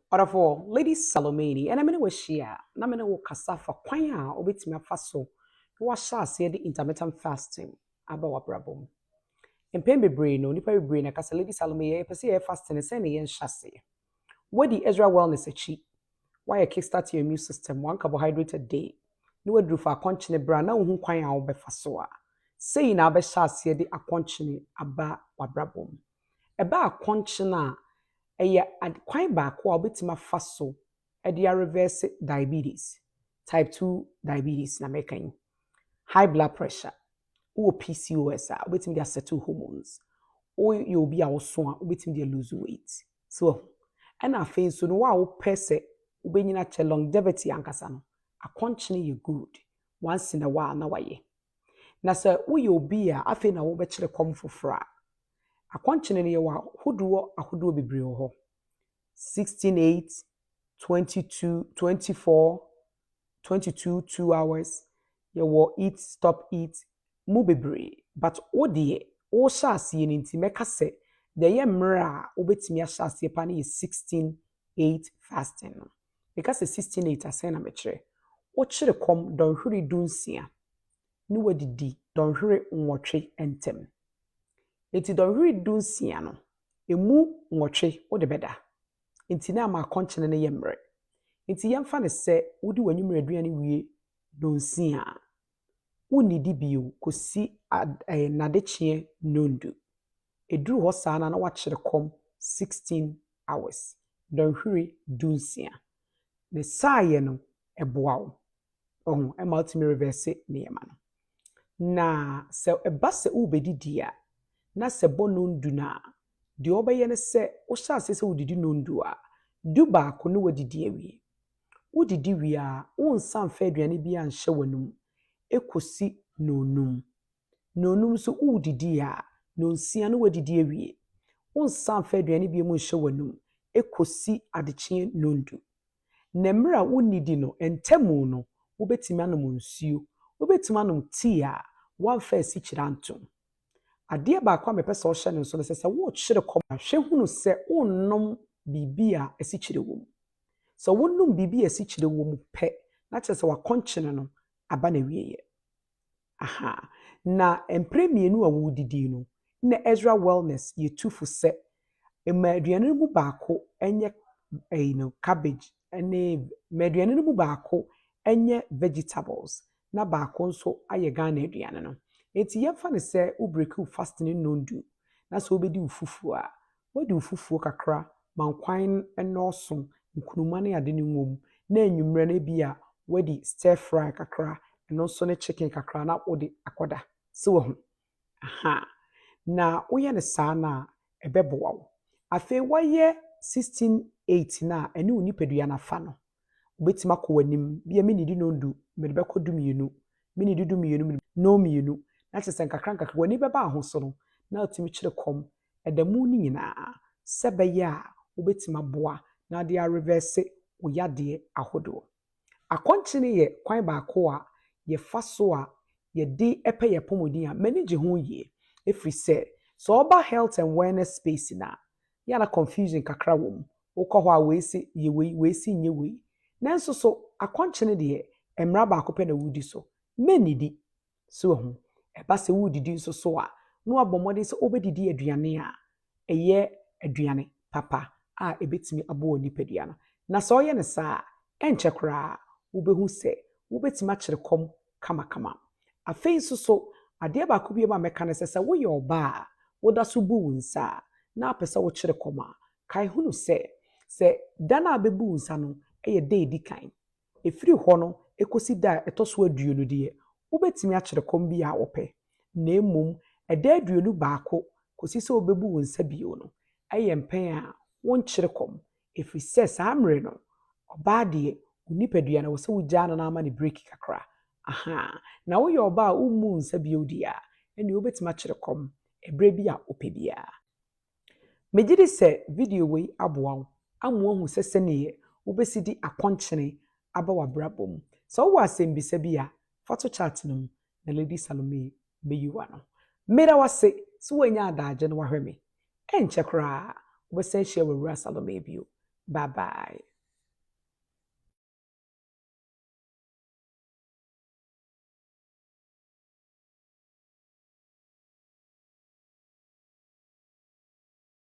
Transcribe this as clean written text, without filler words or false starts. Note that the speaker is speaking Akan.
Orafo, Lady Salomini, and I'm in a share, and I'm in a kasa for quina, or bit me a faso, who was shall say the intermittent fasting about a brabum. And Pembe brain, no nipper brain, a casa Lady Salome, a perceive fasting, and sending and chassis. Where the Ezra wellness a cheap? Why a kickstart your immune system, one carbohydrate a day? No drew for a continent brand, now whom quina or befasoa. Saying our best shall say the aquanchine about a brabum. About a conchina. Ɛyɛ kwan baako a wobɛtumi afa so de reverse diabetes, type 2 diabetes na mɛka yi. High blood pressure, wowɔ PCOS a wobɛtumi de asettle hormones. Woyɛ obi a woso a wobɛtumi de lose weight. So, ɛna afei nso no wo a wopɛ sɛ wobɛnyina kyɛ longevity ankasa no, akɔnkyene yɛ good. Once in a while na wayɛ. Na sɛ woyɛ obi a afei na wobɛkyerɛ kɔm foforɔ a, akɔnkyene no yɛwɔ ahodoɔ bebree wɔ hɔ. 16-8, 22, 24, 22, 2 hours. Yɛwɔ eat, stop, eat, mu bebree. But wo deɛ, wohyɛ aseɛ no nti mɛka sɛ, deɛ ɛyɛ mmerɛ a wobɛtumi ahyɛ aseɛ pa no yɛ 16-8 fasting no. Meka sɛ 16-8 asɛn na mekyerɛ. Wokyere kɔm dɔnhwere 16, ne wadidi dɔnhwere 8 ntɛm. Enti dɔnhwere 16 no, emu 8 wode bɛda. Enti na ama akɔnkyene no yɛ mmerɛ. Enti yɛmfa ne sɛ wodi w'anwummerɛ aduane wie 9 a, wonnidi bio kɔsi nadekyeɛ nondu. Ɛduru hɔ saa na wakyere kɔm 16 hours. Dɔnhwere 16. Ne saayɛ no ɛboa wo. Ɛma wotumi reverse nneɛma no. Na sɛ ɛba sɛ wobɛdidi a, na sɛ bɔ nondu no a, deɛ ɔbɛyɛ ne sɛ wohyɛ ase sɛ wodidi nondu a, du baako ne wadidi awie. Wodidi wie a, wonsa mfa aduane bi anhyɛ w'anum ekosi nonum. Nonum nso wodidi a, nonsia ne wadidi awie. Wonsa mfa aduane bi mu nhyɛ w'anum ekosi adekyeɛ nondu. Na mmerɛ a wonnidi no, ntɛmu no, wobɛtumi anom nsuo. Wobɛtumi anom tea a wamfa asikyire antom. Adeɛ baako a mepɛ sɛ ɔhyɛ no nso no sɛ wokyere kɔm a hwɛ hunu sɛ wonnom biribi a asikyire wɔ mu. Sɛ wonnom biribi a asikyire wɔ mu pɛ, na kyerɛ sɛ wakɔnkyene no aba na wieɛ. Aha. Na mpere mmienu a wodidi no, na Ezra wellness yɛtufo sɛ ma aduane no mu baako ɛnyɛ cabbage ɛne ma aduane no mu baako ɛnyɛ vegetables na baako nso ayɛ Ghana aduane no. Enti yɛmfa ne sɛ wo break wo fasting nondu na sɛ wobɛdi wo fufuo a, wadi wo fufuo kakra ma nkwan nnɔɔso nkunuma ne ade no nwom na anwummerɛ no bi a wadi stir fry kakra ɛno nso ne chicken kakra na wode akɔda sɛ wahu. Aha. Na woyɛ ne saa na ɛbɛboa wo. Afei wɔyɛ 16-8 na ɛne wo nipadua nafa no. Wobɛtumi akɔ w'anim bia menidi nondu mede bɛkɔ 12, menidi 12 no mmienu. Na kyerɛ sɛ nkakra w'ani bɛba ahoso no na wotumi kyerɛ kɔm ɛda mu no nyinaa sɛ bɛyɛ a wobɛtumi aboa na de reverse wo yadeɛ ahodoɔ. Akɔnkyene yɛ kwan baako a yɛfa so a yɛde ɛpɛ yɛ pomodin a m'ani gye ho yie. Ɛfiri sɛ ɔba health and wellness space na yɛna confusion kakra wɔ mu. Wokɔ hɔ a weesi yɛ wei, weesi nyɛ wei. Nanso so akɔnkyene deɛ mmara baako pɛ na wodi so. Mɛnidi so wahu. Ɛba sɛ wodidi nso so a, na wabɔ mmɔden sɛ wobɛdidi aduane a ɛyɛ aduane papa a ɛbɛtumi abɔ wɔ nipadua no. Na sɛ ɔyɛ ne saa a, ɛnkyɛ koraa wobɛhu sɛ wobɛtumi akyere kɔm kamakama. Afei nso so, adeɛ baako bi a mɛka ne sɛ woyɛ ɔbaa a woda so bu wo nsa a na apɛ sɛ wokyere kɔm a, kae hunu sɛ da no a bɛbu wo nsa no ɛyɛ da edi kan. Ɛfiri hɔ no, ɛkɔsi da a ɛtɔ so aduonu deɛ, wobɛtumi akyere kɔm bi a wopɛ. Na mmom, ɛda aduonu baako kɔsi sɛ wobɛbu wo nsa bio no, ɛyɛ mpɛn a wonkyere kɔm. Ɛfiri sɛ saa mmerɛ no, ɔbaa deɛ wo nipadua no wɔ sɛ wogyaa no na ama ne break kakra. Aha. Na woyɛ ɔbaa a wommu nsa bio deɛ a, ɛne wobɛtumi akyere kɔm ɛberɛ bi a wopɛ biara. Megye di sɛ video wei aboa wo ama woahu sɛ sɛneɛ wobɛsi di akɔnkyene aba w'abrabɔ mu. Sɛ wowɔ asɛmbisa bi a, fa to chat no mu na Lady Salome bɛyiwa no. Meda wase sɛ woanya adagye no wahwɛ me. Ɛnkyɛ koraa wobɛsan hyia wɔ Wura Salome bio. Bye bye.